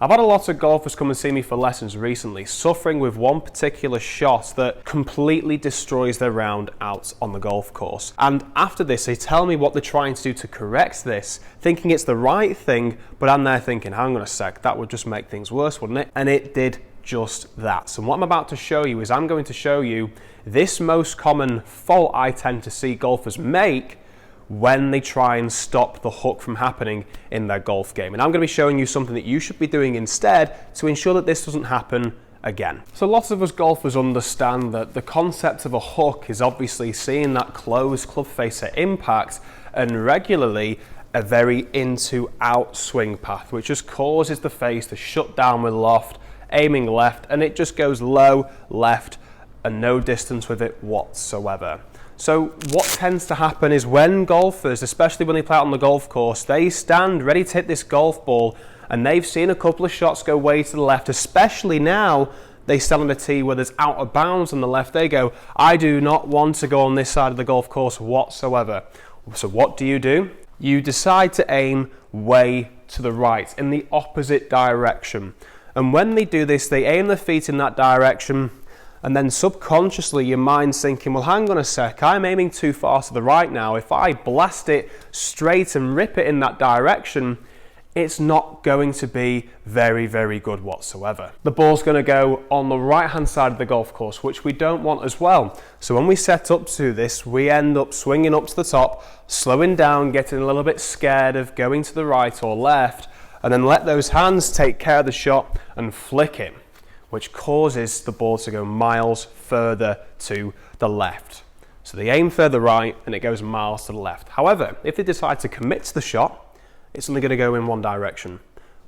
I've had a lot of golfers come and see me for lessons recently, suffering with one particular shot that completely destroys their round out on the golf course. And after this, they tell me what they're trying to do to correct this, thinking it's the right thing, but I'm there thinking, hang on a sec, that would just make things worse, wouldn't it? And it did just that. So what I'm about to show you is I'm going to show you this most common fault I tend to see golfers make when they try and stop the hook from happening in their golf game. And I'm going to be showing you something that you should be doing instead to ensure that this doesn't happen again. So lots of us golfers understand that the concept of a hook is obviously seeing that closed club face at impact and regularly a very into out swing path, which just causes the face to shut down with loft, aiming left, and it just goes low, left, and no distance with it whatsoever. So what tends to happen is when golfers, especially when they play out on the golf course, they stand ready to hit this golf ball and they've seen a couple of shots go way to the left, especially now they stand on a tee where there's out of bounds on the left. They go, I do not want to go on this side of the golf course whatsoever. So what do? You decide to aim way to the right in the opposite direction. And when they do this, they aim their feet in that direction, and then subconsciously your mind's thinking, well, hang on a sec, I'm aiming too far to the right now. If I blast it straight and rip it in that direction, it's not going to be very, very good whatsoever. The ball's going to go on the right-hand side of the golf course, which we don't want as well. So when we set up to this, we end up swinging up to the top, slowing down, getting a little bit scared of going to the right or left, and then let those hands take care of the shot and flick it, which causes the ball to go miles further to the left. So they aim further right and it goes miles to the left. However, if they decide to commit to the shot, it's only going to go in one direction,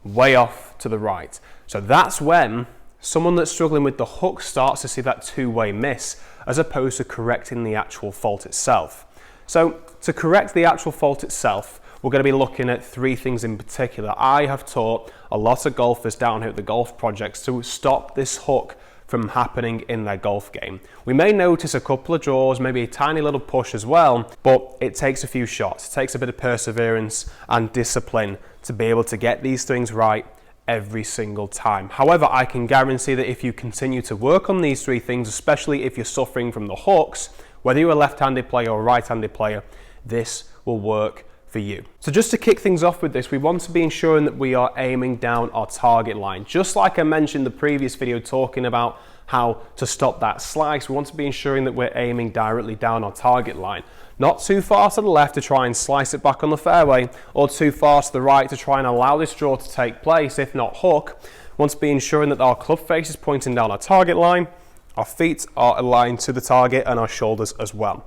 way off to the right. So that's when someone that's struggling with the hook starts to see that two-way miss, as opposed to correcting the actual fault itself. So to correct the actual fault itself, we're going to be looking at three things in particular. I have taught a lot of golfers down here at the golf projects to stop this hook from happening in their golf game. We may notice a couple of draws, maybe a tiny little push as well, but it takes a few shots. It takes a bit of perseverance and discipline to be able to get these things right every single time. However, I can guarantee that if you continue to work on these three things, especially if you're suffering from the hooks, whether you're a left-handed player or a right-handed player, this will work for you. So just to kick things off with this, we want to be ensuring that we are aiming down our target line. Just like I mentioned in the previous video talking about how to stop that slice, we want to be ensuring that we're aiming directly down our target line. Not too far to the left to try and slice it back on the fairway, or too far to the right to try and allow this draw to take place, if not hook. We want to be ensuring that our club face is pointing down our target line, our feet are aligned to the target, and our shoulders as well.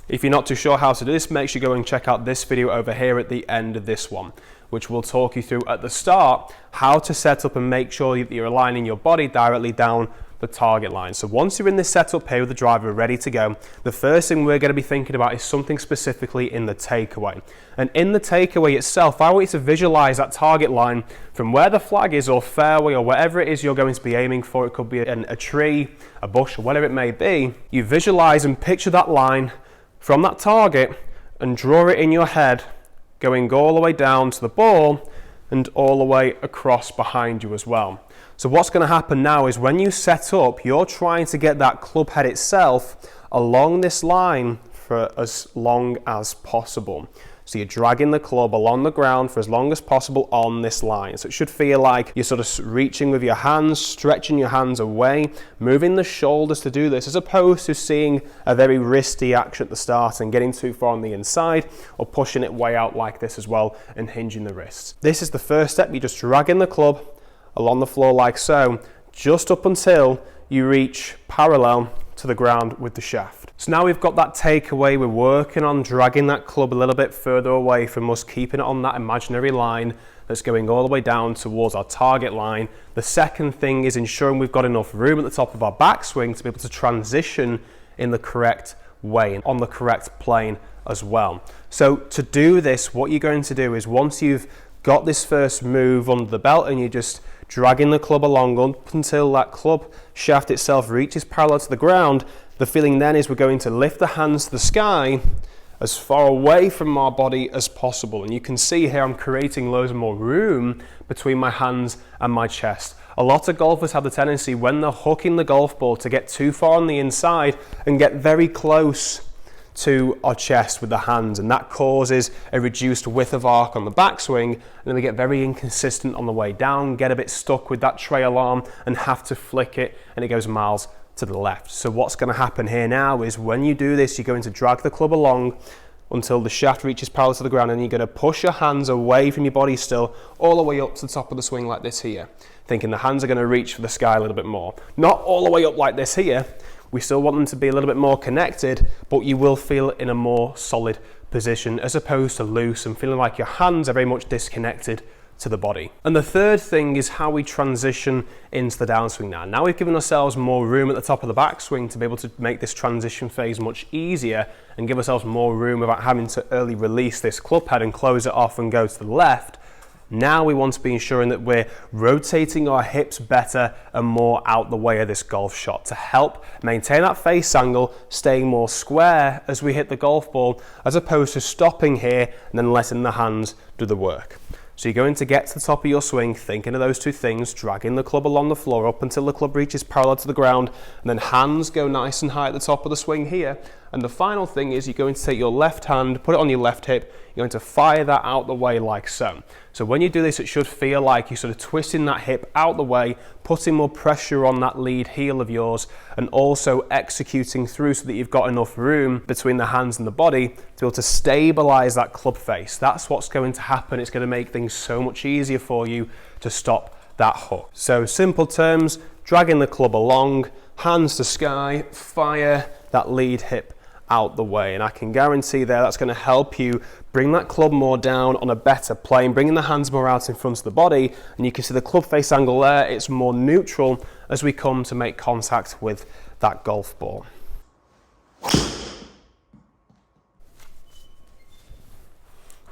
If you're not too sure how to do this, make sure you go and check out this video over here at the end of this one, which will talk you through at the start how to set up and make sure that you're aligning your body directly down the target line. So once you're in this setup here with the driver ready to go, the first thing we're going to be thinking about is something specifically in the takeaway. And in the takeaway itself, I want you to visualize that target line from where the flag is or fairway or whatever it is you're going to be aiming for. It could be a tree, a bush, or whatever it may be. You visualize and picture that line from that target and draw it in your head, going all the way down to the ball and all the way across behind you as well. So what's going to happen now is when you set up, you're trying to get that club head itself along this line for as long as possible. So you're dragging the club along the ground for as long as possible on this line. So it should feel like you're sort of reaching with your hands, stretching your hands away, moving the shoulders to do this, as opposed to seeing a very wristy action at the start and getting too far on the inside, or pushing it way out like this as well and hinging the wrists. This is the first step. You're just dragging the club along the floor like so, just up until you reach parallel to the ground with the shaft. So now we've got that takeaway, we're working on dragging that club a little bit further away from us, keeping it on that imaginary line that's going all the way down towards our target line. The second thing is ensuring we've got enough room at the top of our backswing to be able to transition in the correct way and on the correct plane as well. So to do this, what you're going to do is once you've got this first move under the belt and you're just dragging the club along up until that club shaft itself reaches parallel to the ground, the feeling then is we're going to lift the hands to the sky as far away from my body as possible. And you can see here I'm creating loads more room between my hands and my chest. A lot of golfers have the tendency when they're hooking the golf ball to get too far on the inside and get very close to our chest with the hands, and that causes a reduced width of arc on the backswing, and then we get very inconsistent on the way down, get a bit stuck with that trail arm and have to flick it, and it goes miles to the left. So what's going to happen here now is when you do this, you're going to drag the club along until the shaft reaches parallel to the ground, and you're going to push your hands away from your body still, all the way up to the top of the swing like this here, thinking the hands are going to reach for the sky a little bit more. Not all the way up like this here. We still want them to be a little bit more connected, but you will feel in a more solid position as opposed to loose and feeling like your hands are very much disconnected to the body. And the third thing is how we transition into the downswing now. Now we've given ourselves more room at the top of the backswing to be able to make this transition phase much easier and give ourselves more room without having to early release this club head and close it off and go to the left. Now we want to be ensuring that we're rotating our hips better and more out the way of this golf shot to help maintain that face angle, staying more square as we hit the golf ball, as opposed to stopping here and then letting the hands do the work. So you're going to get to the top of your swing, thinking of those two things, dragging the club along the floor up until the club reaches parallel to the ground, and then hands go nice and high at the top of the swing here. And the final thing is you're going to take your left hand, put it on your left hip, you're going to fire that out the way like so. So when you do this, it should feel like you're sort of twisting that hip out the way, putting more pressure on that lead heel of yours, and also executing through so that you've got enough room between the hands and the body to be able to stabilize that club face. That's what's going to happen. It's going to make things so much easier for you to stop that hook. So simple terms, dragging the club along, hands to sky, fire that lead hip out the way, and I can guarantee that's going to help you bring that club more down on a better plane, bringing the hands more out in front of the body, and you can see the club face angle there, it's more neutral as we come to make contact with that golf ball.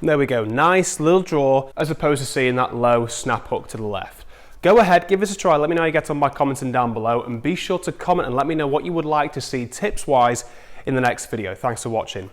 There we go, nice little draw as opposed to seeing that low snap hook to the left. Go ahead, give us a try, let me know how you get on by commenting down below, and be sure to comment and let me know what you would like to see tips wise in the next video. Thanks for watching.